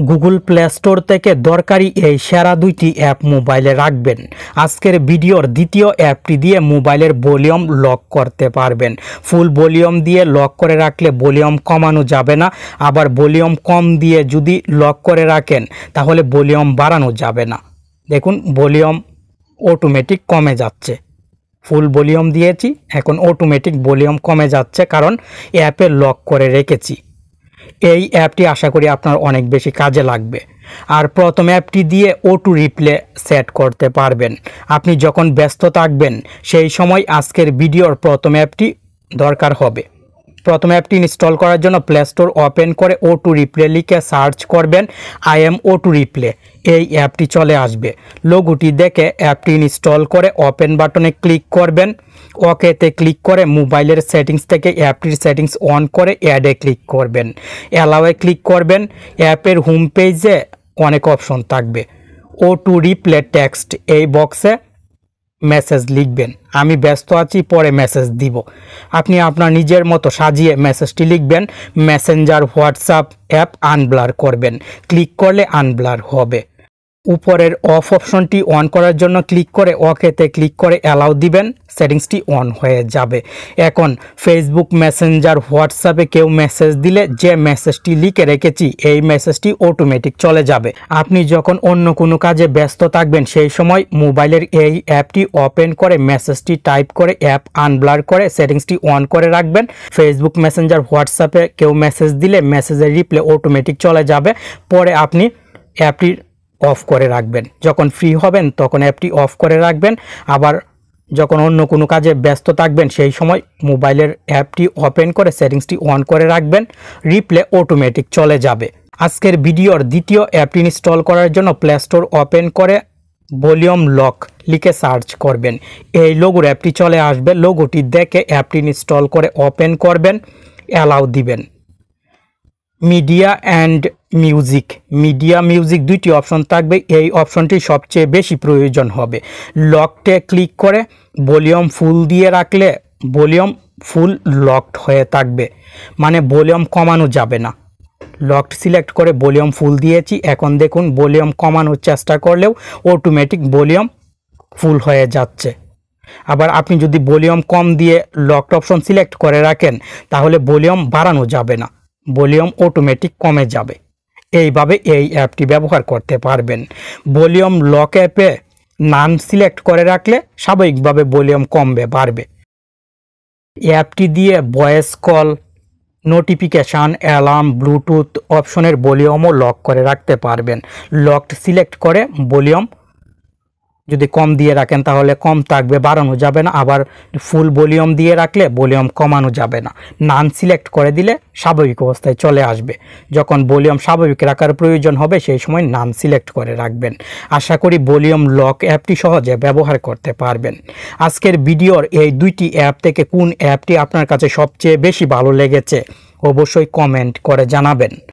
Google play store থেকে দরকারি এই সেরা দুইটি অ্যাপ মোবাইলে রাখবেন। আজকের ভিডিওর দ্বিতীয় অ্যাপটি দিয়ে মোবাইলের ভলিউম লক করতে পারবেন। ফুল ভলিউম দিয়ে লক করে রাখলে ভলিউম কমানো যাবে না, আবার ভলিউম কম দিয়ে যদি লক করে রাখেন তাহলে ভলিউম বাড়ানো যাবে না। দেখুন ভলিউম অটোমেটিক কমে যাচ্ছে। ফুল ভলিউম দিয়েছি, এখন অটোমেটিক ভলিউম কমে যাচ্ছে, কারণ অ্যাপে লক করে রেখেছি। এই অ্যাপটি আশা করি আপনার অনেক বেশি কাজে লাগবে। আর প্রথম অ্যাপটি দিয়ে অটো রিপ্লে সেট করতে পারবেন। আপনি যখন ব্যস্ত থাকবেন সেই সময় আজকের ভিডিওর প্রথম অ্যাপটি দরকার হবে। প্রথম অ্যাপটি ইনস্টল করার জন্য প্লে স্টোর ওপেন করে অটো রিপ্লে লিখে সার্চ করবেন আই এম অটো রিপ্লে। এই অ্যাপটি চলে আসবে। লোগোটি দেখে অ্যাপটি ইনস্টল করে ওপেন বাটনে ক্লিক করবেন। ওকেতে ক্লিক করে মোবাইলের সেটিংস থেকে অ্যাপটির সেটিংস অন করে অ্যাডে ক্লিক করবেন। অ্যালাওয়ে ক্লিক করবেন। অ্যাপের হোম পেজে অনেক অপশন থাকবে। অটো রিপ্লে টেক্সট এই বক্সে মেসেজ লিখবেন। আমি ব্যস্ত আছি, পরে মেসেজ দিব। আপনি আপনার নিজের মতো সাজিয়ে মেসেজটি লিখবেন। মেসেঞ্জার হোয়াটসঅ্যাপ অ্যাপ আনব্লার করবেন। ক্লিক করলে আনব্লার হবে। উপরের অফ অপশনটি অন করার জন্য ক্লিক করে ওকেতে ক্লিক করে অ্যালাউ দিবেন। সেটিংসটি অন হয়ে যাবে। এখন ফেসবুক মেসেঞ্জার হোয়াটসঅ্যাপে কেউ মেসেজ দিলে যে মেসেজটি লিখে রেখেছি এই মেসেজটি অটোমেটিক চলে যাবে। আপনি যখন অন্য কোনো কাজে ব্যস্ত থাকবেন সেই সময় মোবাইলের এই অ্যাপটি ওপেন করে মেসেজটি টাইপ করে অ্যাপ আনব্লার করে সেটিংসটি অন করে রাখবেন। ফেসবুক মেসেঞ্জার হোয়াটসঅ্যাপে কেউ মেসেজ দিলে মেসেজের রিপ্লে অটোমেটিক চলে যাবে। পরে আপনি অ্যাপটির অফ করে রাখবেন। যখন ফ্রি হবেন তখন অ্যাপটি অফ করে রাখবেন। আবার যখন অন্য কোনো কাজে ব্যস্ত থাকবেন সেই সময় মোবাইলের অ্যাপটি ওপেন করে সেটিংসটি অন করে রাখবেন। রিপ্লে অটোমেটিক চলে যাবে। আজকের ভিডিওর দ্বিতীয় অ্যাপটি ইনস্টল করার জন্য প্লে স্টোর ওপেন করে ভলিউম লক লিখে সার্চ করবেন। এই লোগোর অ্যাপটি চলে আসবে। লোগোটি দেখে অ্যাপটি ইনস্টল করে ওপেন করবেন। অ্যালাউ দিবেন। Media and music, media music দুইটি অপশন থাকবে। এই অপশনটি সবচেয়ে বেশি প্রয়োজন হবে। লকটে ক্লিক করে ভলিউম ফুল দিয়ে রাখলে ভলিউম ফুল লকড হয়ে থাকবে, মানে ভলিউম কমানো যাবে না। লকড সিলেক্ট করে ভলিউম ফুল দিয়েছি। এখন দেখুন ভলিউম কমানোর চেষ্টা করলেও অটোমেটিক ভলিউম ফুল হয়ে যাচ্ছে। আবার আপনি যদি ভলিউম কম দিয়ে লকড অপশন সিলেক্ট করে রাখেন তাহলে ভলিউম বাড়ানো যাবে না, ভলিউম অটোমেটিক কমে যাবে। এইভাবে এই অ্যাপটি ব্যবহার করতে পারবেন। ভলিউম লক অ্যাপে নান সিলেক্ট করে রাখলে স্বাভাবিকভাবে ভলিউম কমবে বাড়বে। অ্যাপটি দিয়ে voice call, notification, alarm, Bluetooth অপশনের ভলিউমও লক করে রাখতে পারবেন। লকড সিলেক্ট করে ভলিউম যদি কম দিয়ে রাখেন তাহলে কম থাকবে, বাড়ানো যাবে না। আবার ফুল ভলিউম দিয়ে রাখলে ভলিউম কমানো যাবে না। নান সিলেক্ট করে দিলে স্বাভাবিক অবস্থায় চলে আসবে। যখন ভলিউম স্বাভাবিক রাখার প্রয়োজন হবে সেই সময় নান সিলেক্ট করে রাখবেন। আশা করি ভলিউম লক অ্যাপটি সহজে ব্যবহার করতে পারবেন। আজকের ভিডিওর এই দুইটি অ্যাপ থেকে কোন অ্যাপটি আপনার কাছে সবচেয়ে বেশি ভালো লেগেছে অবশ্যই কমেন্ট করে জানাবেন।